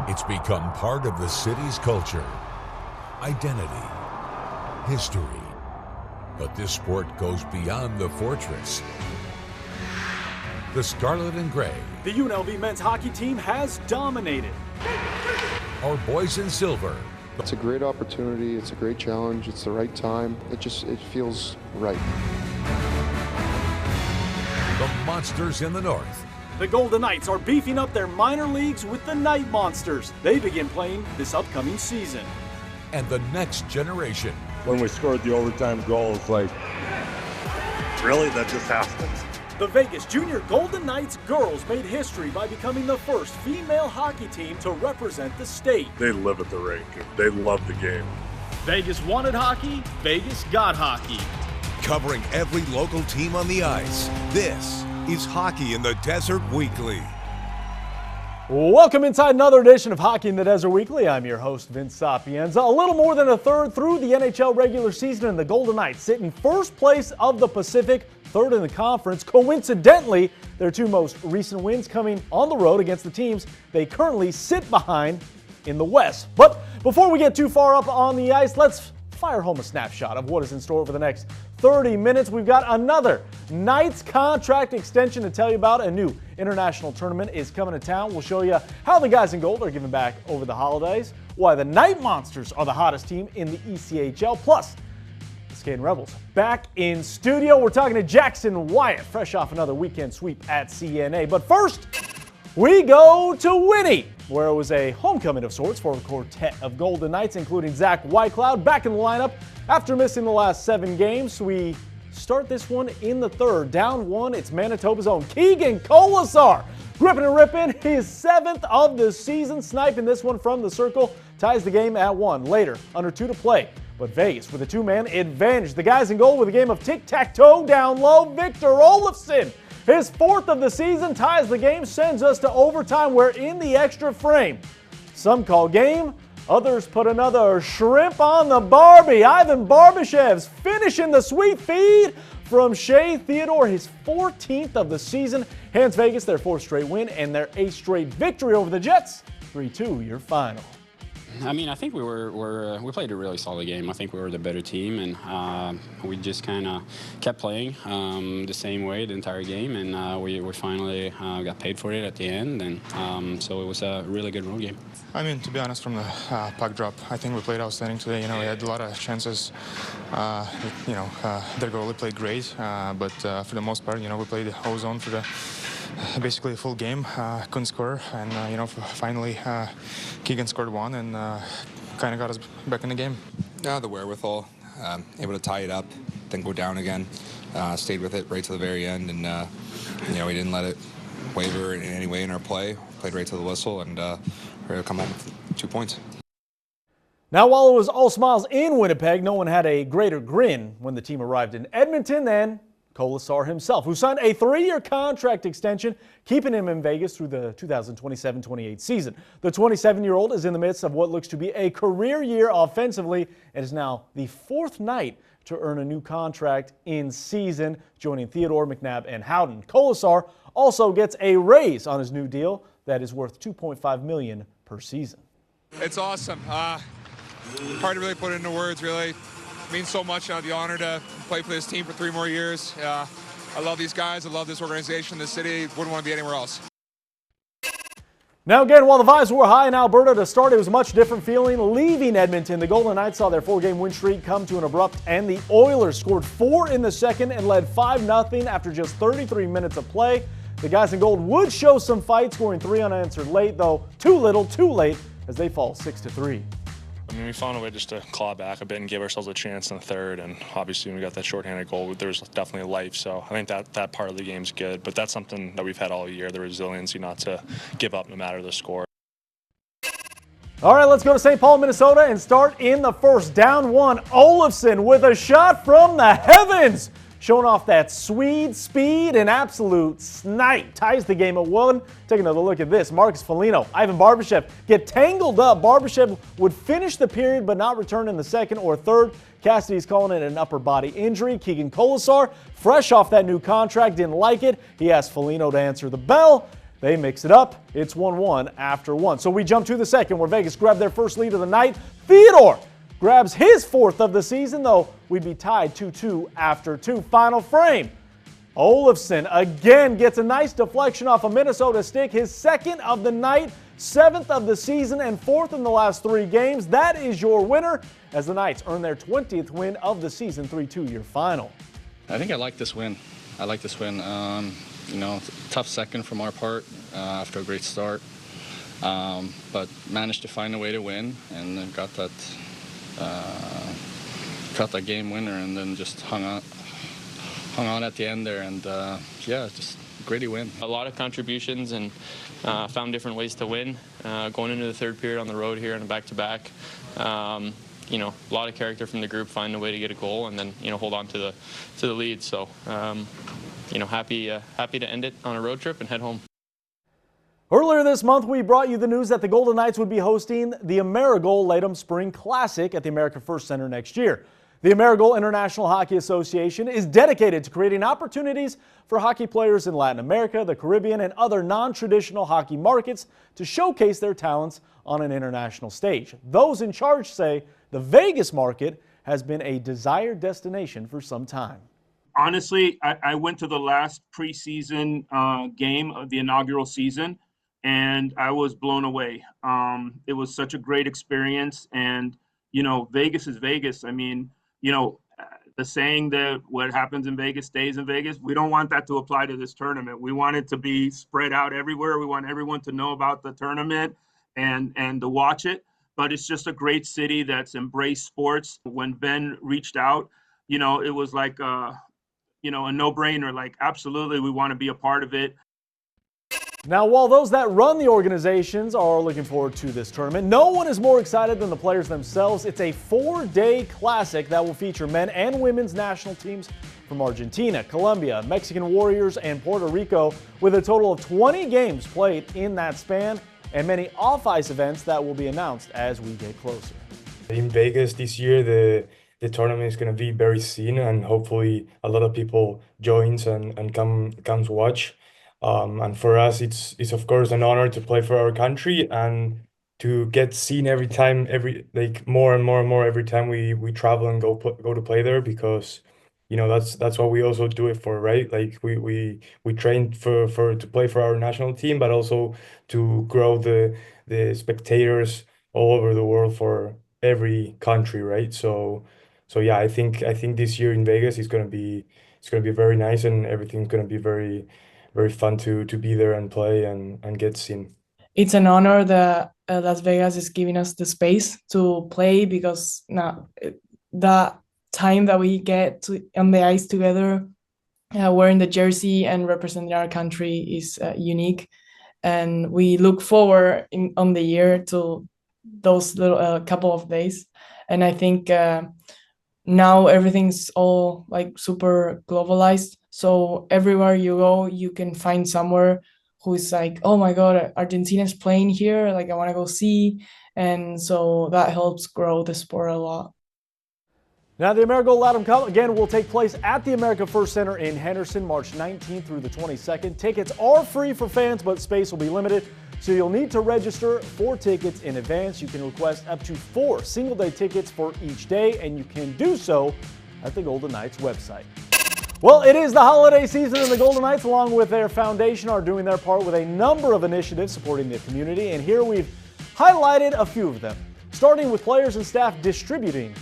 It's become part of the city's culture, identity, history. But this sport goes beyond the fortress. The Scarlet and Gray. The UNLV men's hockey team has dominated. Our boys in silver. It's a great opportunity. It's a great challenge. It's the right time. It feels right. The Monsters in the north. The Golden Knights are beefing up their minor leagues with the Night Monsters. They begin playing this upcoming season. And the next generation. When we scored the overtime goal, it's like, really? That just happened? The Vegas Junior Golden Knights girls made history by becoming the first female hockey team to represent the state. They live at the rink. They love the game. Vegas wanted hockey, Vegas got hockey. Covering every local team on the ice, this is Hockey in the Desert Weekly. Welcome inside another edition of Hockey in the Desert Weekly. I'm your host, Vince Sapienza. A little more than a third through the NHL regular season, and the Golden Knights sit in first place of the Pacific, third in the conference. Coincidentally, their two most recent wins coming on the road against the teams they currently sit behind in the West. But before we get too far up on the ice, let's fire home a snapshot of what is in store over the next 30 minutes. We've got another Knights contract extension to tell you about. A new international tournament is coming to town. We'll show you how the guys in gold are giving back over the holidays, why the Night Monsters are the hottest team in the ECHL, plus the Skatin Rebels back in studio. We're talking to Jackson Wyatt, fresh off another weekend sweep at CNA. But first, we go to Winnie, where it was a homecoming of sorts for a quartet of Golden Knights, including Zach Whitecloud back in the lineup after missing the last 7 games. We start this one in the third. Down 1, it's Manitoba's own Keegan Kolesar, gripping and ripping, his 7th of the season, sniping this one from the circle, ties the game at 1. Later, under 2 to play, but Vegas with a 2-man advantage. The guys in goal with a game of tic-tac-toe down low. Victor Olofsson, his 4th of the season, ties the game, sends us to overtime. We're in the extra frame. Some call game, others put another shrimp on the Barbie. Ivan Barbashev's finishing the sweet feed from Shea Theodore, his 14th of the season. Hands Vegas their 4th straight win and their 8th straight victory over the Jets. 3-2 your final. I mean, I think we played a really solid game. I think we were the better team, and we just kind of kept playing the same way the entire game, and we finally got paid for it at the end, and so it was a really good road game. I mean, to be honest, from the puck drop, I think we played outstanding today. You know, we had a lot of chances. Their goalie played great, but for the most part, you know, we played the ozone for the basically a full game, couldn't score, and finally Keegan scored 1 and kind of got us back in the game. The wherewithal, able to tie it up, then go down again, stayed with it right to the very end, and we didn't let it waver in any way in our play, played right to the whistle, and we're able to come home with 2 points. Now, while it was all smiles in Winnipeg, no one had a greater grin when the team arrived in Edmonton than Kolesar himself, who signed a 3-year contract extension, keeping him in Vegas through the 2027-28 season. The 27-year-old is in the midst of what looks to be a career year offensively and is now the 4th Knight to earn a new contract in season, joining Theodore, McNabb, and Howden. Kolesar also gets a raise on his new deal that is worth $2.5 million per season. It's awesome. Hard to really put it into words, really. It means so much. The honor to play for this team for 3 more years. I love these guys. I love this organization, this city. Wouldn't want to be anywhere else. Now again, while the vibes were high in Alberta to start, it was a much different feeling leaving Edmonton. The Golden Knights saw their 4-game win streak come to an abrupt end. The Oilers scored 4 in the second and led 5-0 after just 33 minutes of play. The guys in gold would show some fight, scoring 3 unanswered late, though too little, too late, as they fall 6-3. I mean, we found a way just to claw back a bit and give ourselves a chance in the third, and obviously when we got that shorthanded goal, there's definitely a life, so I think that part of the game's good, but that's something that we've had all year, the resiliency not to give up no matter the score. All right, let's go to St. Paul, Minnesota, and start in the first. Down 1, Olofsson with a shot from the heavens, showing off that Swede speed and absolute snipe. Ties the game at 1. Take another look at this. Marcus Foligno, Ivan Barbashev get tangled up. Barbashev would finish the period but not return in the second or third. Cassidy's calling it an upper body injury. Keegan Kolesar, fresh off that new contract, didn't like it. He asked Foligno to answer the bell. They mix it up. It's 1-1 after one. So we jump to the second where Vegas grabbed their first lead of the night. Theodore grabs his fourth of the season, though we'd be tied 2-2 after two. Final frame. Olofsson again gets a nice deflection off a Minnesota stick. His second of the night, seventh of the season, and fourth in the last three games. That is your winner as the Knights earn their 20th win of the season, 3-2 your final. I think I like this win. Tough second from our part after a great start, but managed to find a way to win and then got that game winner and then just hung on at the end there, and just gritty win. A lot of contributions and found different ways to win. Going into the third period on the road here and a back-to-back. A lot of character from the group, find a way to get a goal and then hold on to the lead. So happy to end it on a road trip and head home. Earlier this month, we brought you the news that the Golden Knights would be hosting the Amerigold Latham Spring Classic at the America First Center next year. The Amerigold International Hockey Association is dedicated to creating opportunities for hockey players in Latin America, the Caribbean, and other non-traditional hockey markets to showcase their talents on an international stage. Those in charge say the Vegas market has been a desired destination for some time. Honestly, I went to the last preseason game of the inaugural season, and I was blown away. It was such a great experience, and, Vegas is Vegas. I mean, the saying that what happens in Vegas stays in Vegas, we don't want that to apply to this tournament. We want it to be spread out everywhere. We want everyone to know about the tournament and to watch it. But it's just a great city that's embraced sports. When Ben reached out, it was like, a no-brainer, like, absolutely, we want to be a part of it. Now, while those that run the organizations are looking forward to this tournament, no one is more excited than the players themselves. It's a 4-day classic that will feature men and women's national teams from Argentina, Colombia, Mexican Warriors, and Puerto Rico, with a total of 20 games played in that span and many off-ice events that will be announced as we get closer. In Vegas this year, the tournament is going to be very seen, and hopefully a lot of people joins and comes watch. And for us, it's of course an honor to play for our country and to get seen every time, more and more every time we travel and go to play there, because that's what we also do it for, right? Like we train to play for our national team, but also to grow the spectators all over the world for every country, right? So yeah, I think this year in Vegas it's gonna be very nice, and everything's gonna be very, very fun to be there and play and get seen. It's an honor that Las Vegas is giving us the space to play, because now the time that we get on the ice together, wearing the jersey and representing our country is unique, and we look forward on the year to those little couple of days. And I think now everything's all like super globalized. So everywhere you go, you can find somewhere who is like, oh my God, Argentina's playing here. Like, I want to go see. And so that helps grow the sport a lot. Now, the Amerigold Latham Cup, again, will take place at the America First Center in Henderson, March 19th through the 22nd. Tickets are free for fans, but space will be limited, so you'll need to register for tickets in advance. You can request up to 4 single-day tickets for each day, and you can do so at the Golden Knights website. Well, it is the holiday season, and the Golden Knights, along with their foundation, are doing their part with a number of initiatives supporting the community, and here we've highlighted a few of them, starting with players and staff distributing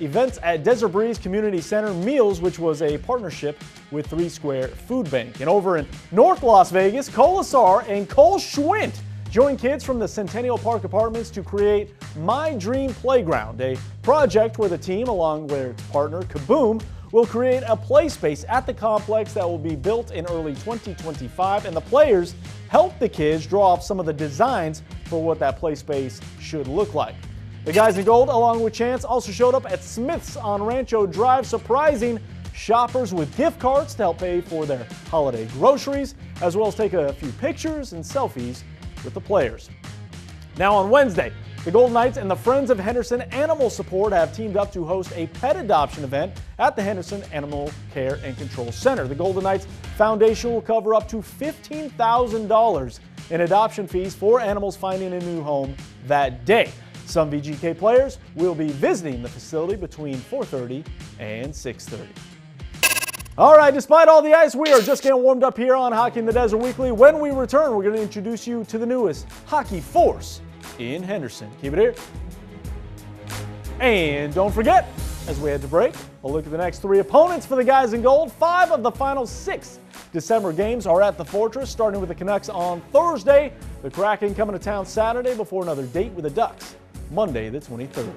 events at Desert Breeze Community Center Meals, which was a partnership with 3 Square Food Bank. And over in North Las Vegas, Kolesar and Cole Schwint joined kids from the Centennial Park Apartments to create My Dream Playground, a project where the team, along with its partner Kaboom, will create a play space at the complex that will be built in early 2025, and the players help the kids draw up some of the designs for what that play space should look like. The guys in gold, along with Chance, also showed up at Smith's on Rancho Drive, surprising shoppers with gift cards to help pay for their holiday groceries, as well as take a few pictures and selfies with the players. Now on Wednesday, The Golden Knights and the Friends of Henderson Animal Support have teamed up to host a pet adoption event at the Henderson Animal Care and Control Center. The Golden Knights Foundation will cover up to $15,000 in adoption fees for animals finding a new home that day. Some VGK players will be visiting the facility between 4:30 and 6:30. All right, despite all the ice, we are just getting warmed up here on Hockey in the Desert Weekly. When we return, we're going to introduce you to the newest hockey force in Henderson. Keep it here. And don't forget, as we head to break, a look at the next 3 opponents for the guys in gold. 5 of the final 6 December games are at the Fortress, starting with the Canucks on Thursday. The Kraken coming to town Saturday before another date with the Ducks, Monday the 23rd.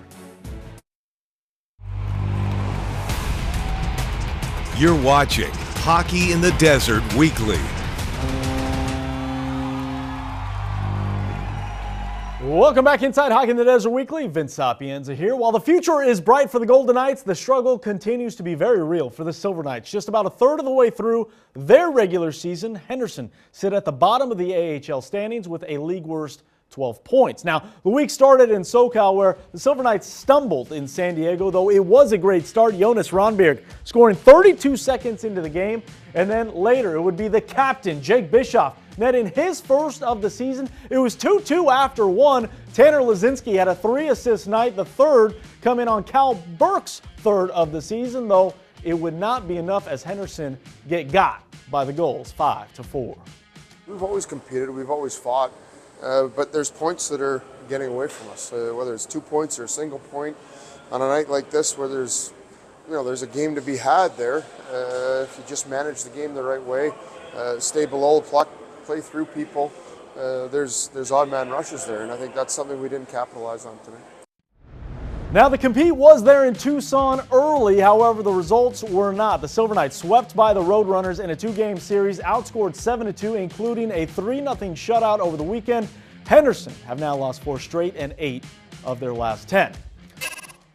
You're watching Hockey in the Desert Weekly. Welcome back inside Hockey in the Desert Weekly. Vince Sapienza here. While the future is bright for the Golden Knights, the struggle continues to be very real for the Silver Knights. Just about a third of the way through their regular season, Henderson sit at the bottom of the AHL standings with a league worst 12 points. Now, the week started in SoCal where the Silver Knights stumbled in San Diego, though it was a great start. Jonas Ronberg scoring 32 seconds into the game, and then later it would be the captain, Jake Bischoff, netting his first of the season. It was 2-2 after 1. Tanner Lazinski had a 3-assist night, the third coming on Cal Burke's third of the season, though it would not be enough as Henderson got by the goals, 5-4. We've always competed, we've always fought. But there's points that are getting away from us, whether it's 2 points or a single point. On a night like this where there's a game to be had there, if you just manage the game the right way, stay below the puck, play through people, there's odd man rushes there, and I think that's something we didn't capitalize on tonight. Now, the compete was there in Tucson early, however, the results were not. The Silver Knights swept by the Roadrunners in a 2-game series, outscored 7-2, including a 3-0 shutout over the weekend. Henderson have now lost 4 straight and 8 of their last 10.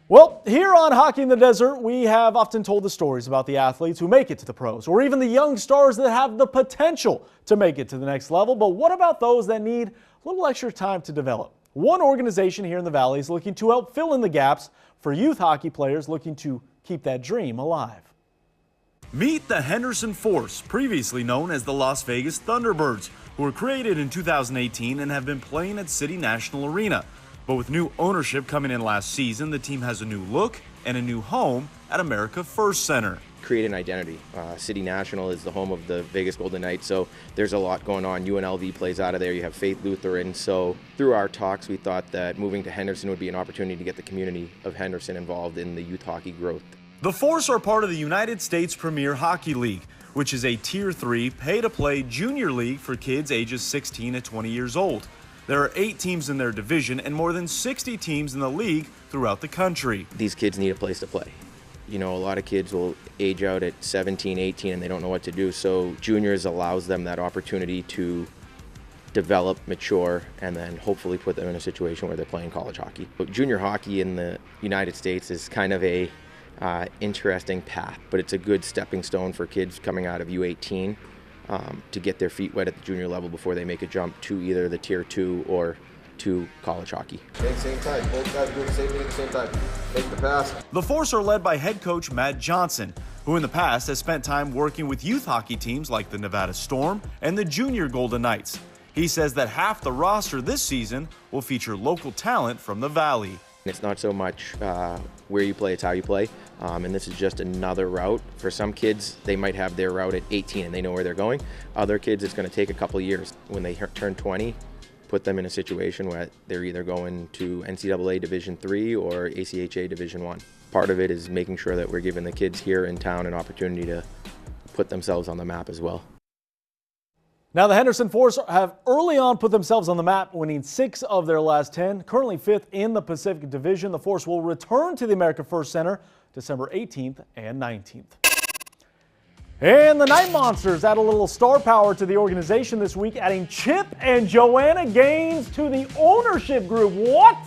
Well, here on Hockey in the Desert, we have often told the stories about the athletes who make it to the pros, or even the young stars that have the potential to make it to the next level. But what about those that need a little extra time to develop? One organization here in the Valley is looking to help fill in the gaps for youth hockey players looking to keep that dream alive. Meet the Henderson Force, previously known as the Las Vegas Thunderbirds, who were created in 2018 and have been playing at City National Arena. But with new ownership coming in last season, the team has a new look and a new home at America First Center. Create an identity. City National is the home of the Vegas Golden Knights, so there's a lot going on. UNLV plays out of there. You have Faith Lutheran. So through our talks, we thought that moving to Henderson would be an opportunity to get the community of Henderson involved in the youth hockey growth. The Force are part of the United States Premier Hockey League, which is a Tier 3 pay-to-play junior league for kids ages 16 to 20 years old. There are 8 teams in their division and more than 60 teams in the league throughout the country. These kids need a place to play. You know, a lot of kids will age out at 17, 18 and they don't know what to do. So juniors allows them that opportunity to develop, mature, and then hopefully put them in a situation where they're playing college hockey. But junior hockey in the United States is kind of a interesting path, but it's a good stepping stone for kids coming out of U18 to get their feet wet at the junior level before they make a jump to either the Tier 2 or to college hockey. Same time, both guys do the same thing at the same time. Make the pass. The Force are led by head coach Matt Johnson, who in the past has spent time working with youth hockey teams like the Nevada Storm and the Junior Golden Knights. He says that half the roster this season will feature local talent from the Valley. It's not so much where you play, it's how you play. And this is just another route. For some kids, they might have their route at 18 and they know where they're going. Other kids, it's going to take a couple years. When they turn 20, put them in a situation where they're either going to NCAA Division III or ACHA Division I. Part of it is making sure that we're giving the kids here in town an opportunity to put themselves on the map as well. Now, the Henderson Force have early on put themselves on the map, winning 6 of their last 10. Currently 5th in the Pacific Division, the Force will return to the America First Center December 18th and 19th. And the Night Monsters add a little star power to the organization this week, adding Chip and Joanna Gaines to the ownership group. What?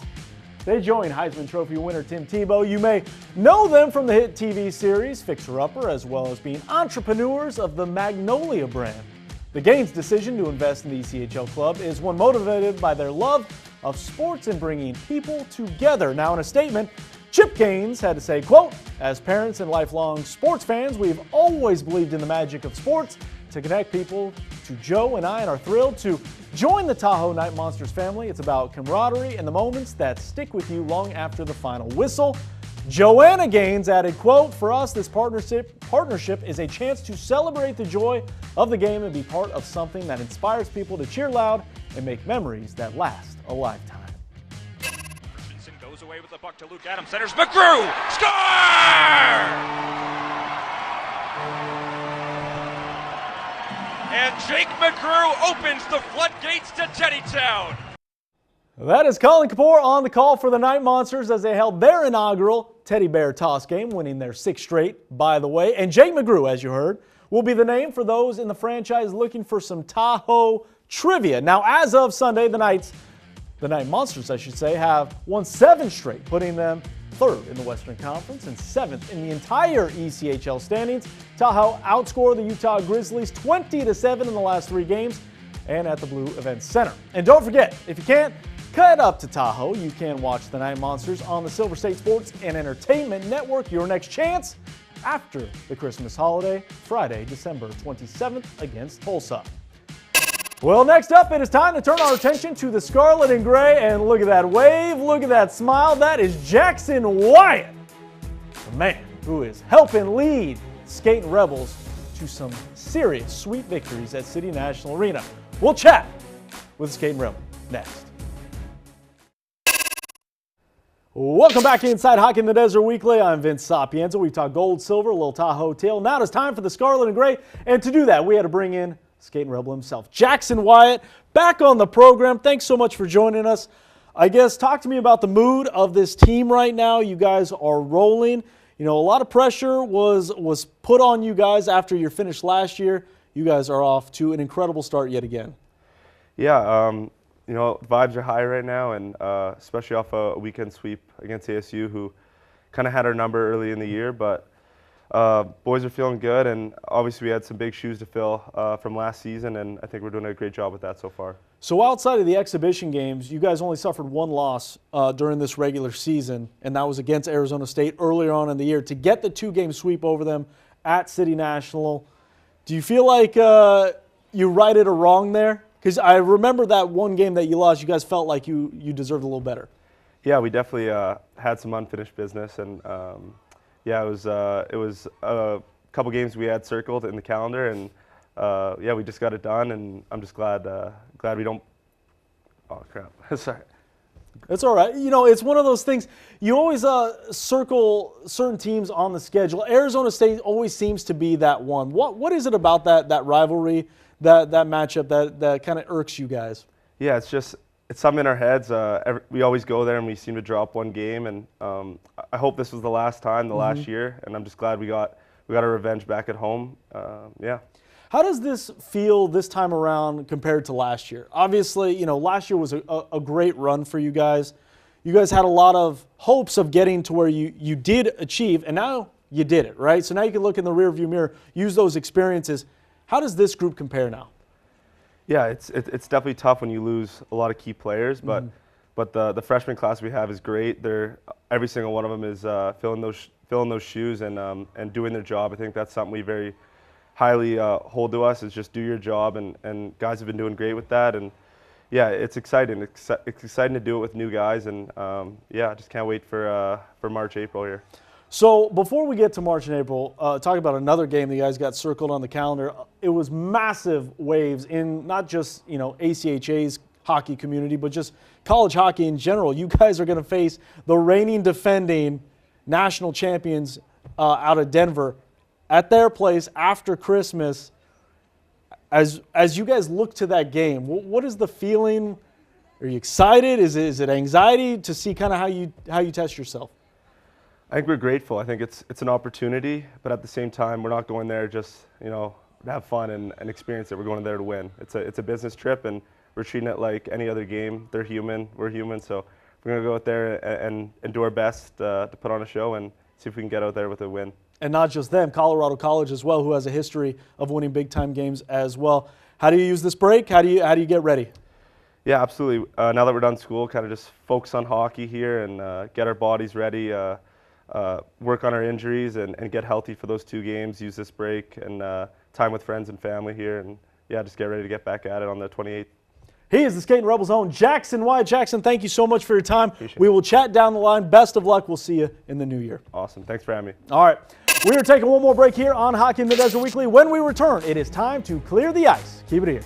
They join Heisman Trophy winner Tim Tebow. You may know them from the hit TV series Fixer Upper, as well as being entrepreneurs of the Magnolia brand. The Gaines' decision to invest in the ECHL club is one motivated by their love of sports and bringing people together. Now, in a statement, Chip Gaines had to say, quote, "As parents and lifelong sports fans, we've always believed in the magic of sports to connect people to Joe and I, and are thrilled to join the Tahoe Night Monsters family. It's about camaraderie and the moments that stick with you long after the final whistle." Joanna Gaines added, quote, "For us, this partnership is a chance to celebrate the joy of the game and be part of something that inspires people to cheer loud and make memories that last a lifetime." Christensen goes away with the puck to Luke Adams. Centers McGrew. Score! And Jake McGrew opens the floodgates to Teddytown. That is Colin Kapoor on the call for the Night Monsters as they held their inaugural Teddy Bear Toss game, winning their 6th straight, by the way. And Jake McGrew, as you heard, will be the name for those in the franchise looking for some Tahoe trivia. Now, as of Sunday, the Night Monsters, I should say, have won 7 straight, putting them 3rd in the Western Conference and 7th in the entire ECHL standings. Tahoe outscored the Utah Grizzlies 20-7 in the last 3 games and at the Blue Events Center. And don't forget, if you can't head up to Tahoe, you can watch the Night Monsters on the Silver State Sports and Entertainment Network. Your next chance after the Christmas holiday, Friday, December 27th against Tulsa. Well, next up, it is time to turn our attention to the Scarlet and Gray, and look at that wave, look at that smile. That is Jackson Wyatt, the man who is helping lead Skatin Rebels to some serious sweet victories at City National Arena. We'll chat with the Skatin Rebels next. Welcome back to Inside Hockey in the Desert Weekly. I'm Vince Sapienza. We've talked gold, silver, a little Tahoe tail. Now it's time for the Scarlet and Gray, and to do that, we had to bring in Skatin Rebel himself, Jackson Wyatt, back on the program. Thanks so much for joining us. I guess talk to me about the mood of this team right now. You guys are rolling. You know, a lot of pressure was put on you guys after your finish last year. You guys are off to an incredible start yet again. Yeah, you know, vibes are high right now, and especially off a weekend sweep against ASU, who kind of had our number early in the year, but boys are feeling good, and obviously we had some big shoes to fill from last season, and I think we're doing a great job with that so far. So outside of the exhibition games, you guys only suffered 1 loss during this regular season, and that was against Arizona State earlier on in the year. To get the 2-game sweep over them at City National, do you feel like you righted a wrong there? Because I remember that 1 game that you lost, you guys felt like you deserved a little better. Yeah, we definitely had some unfinished business, and yeah, it was a couple games we had circled in the calendar, and yeah, we just got it done, and I'm just glad we don't. Oh crap! Sorry. It's all right. You know, it's one of those things. You always circle certain teams on the schedule. Arizona State always seems to be that one. What is it about that rivalry, that matchup that kind of irks you guys? Yeah, it's something in our heads. We always go there and we seem to drop 1 game, and I hope this was the last time, last year, and I'm just glad we got our revenge back at home. Yeah. How does this feel this time around compared to last year? Obviously, you know, last year was a great run for you guys. You guys had a lot of hopes of getting to where you did achieve, and now you did it, right? So now you can look in the rearview mirror, use those experiences. How does this group compare now? Yeah, it's definitely tough when you lose a lot of key players, but the freshman class we have is great. Every single one of them is filling those shoes and doing their job. I think that's something we very highly hold to us, is just do your job, and guys have been doing great with that, and yeah, it's exciting. It's exciting to do it with new guys, and yeah, just can't wait for March, April here. So before we get to March and April, talk about another game that you guys got circled on the calendar. It was massive waves in not just, you know, ACHA's hockey community, but just college hockey in general. You guys are going to face the reigning defending national champions out of Denver at their place after Christmas. As you guys look to that game, what is the feeling? Are you excited? Is it anxiety to see kind of how you test yourself? I think we're grateful. I think it's an opportunity, but at the same time, we're not going there just, you know, to have fun and experience it. We're going there to win. It's a business trip, and we're treating it like any other game. They're human, we're human, so we're going to go out there and do our best to put on a show and see if we can get out there with a win. And not just them, Colorado College as well, who has a history of winning big-time games as well. How do you use this break? How do you get ready? Yeah, absolutely. Now that we're done school, kind of just focus on hockey here and get our bodies ready, work on our injuries and get healthy for those 2 games, use this break and time with friends and family here, and yeah, just get ready to get back at it on the 28th. He is the Skatin' Rebels' own Jackson Wyatt. Jackson, thank you so much for your time. We will chat down the line. Best of luck. We'll see you in the new year. Awesome. Thanks for having me. All right. We are taking one more break here on Hockey in the Desert Weekly. When we return, it is time to clear the ice. Keep it here.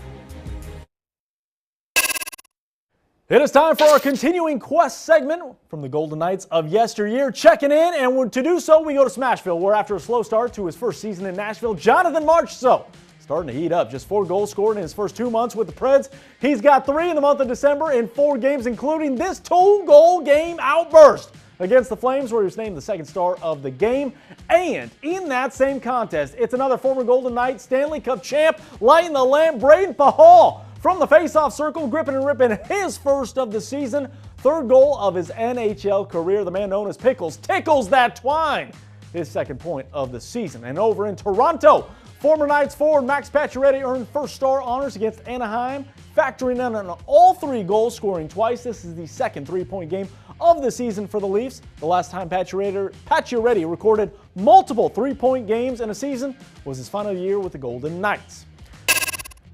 It is time for our continuing quest segment from the Golden Knights of yesteryear. Checking in, and to do so, we go to Smashville, where after a slow start to his first season in Nashville, Jonathan Marchessault starting to heat up. Just 4 goals scored in his first 2 months with the Preds. He's got 3 in the month of December in 4 games, including this 2-goal game outburst against the Flames, where he was named the 2nd star of the game. And in that same contest, it's another former Golden Knight Stanley Cup champ, lighting the lamp, Braden Pahal, from the face-off circle, gripping and ripping his first of the season. 3rd goal of his NHL career. The man known as Pickles tickles that twine. His 2nd point of the season. And over in Toronto, former Knights forward Max Pacioretty earned 1st star honors against Anaheim, factoring in on all 3 goals, scoring twice. This is the 2nd 3-point game of the season for the Leafs. The last time Pacioretty recorded multiple 3-point games in a season was his final year with the Golden Knights.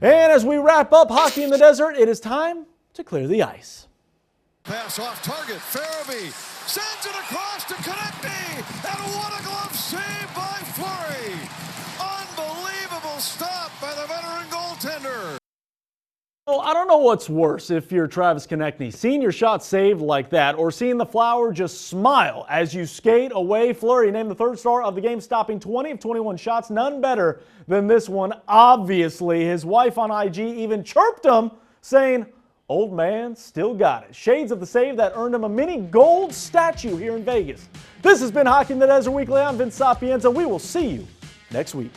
And as we wrap up Hockey in the Desert, it is time to clear the ice. Pass off target, Farabee sends it across to Konechny, and what a glove save by Fleury. Unbelievable stop by the veteran goaltender. Well, I don't know what's worse if you're Travis Konechny, seeing your shot saved like that, or seeing the Flower just smile as you skate away. Fleury named the 3rd star of the game, stopping 20 of 21 shots. None better than this one, obviously. His wife on IG even chirped him, saying, "Old man still got it." Shades of the save that earned him a mini gold statue here in Vegas. This has been Hockey in the Desert Weekly. I'm Vince Sapienza. We will see you next week.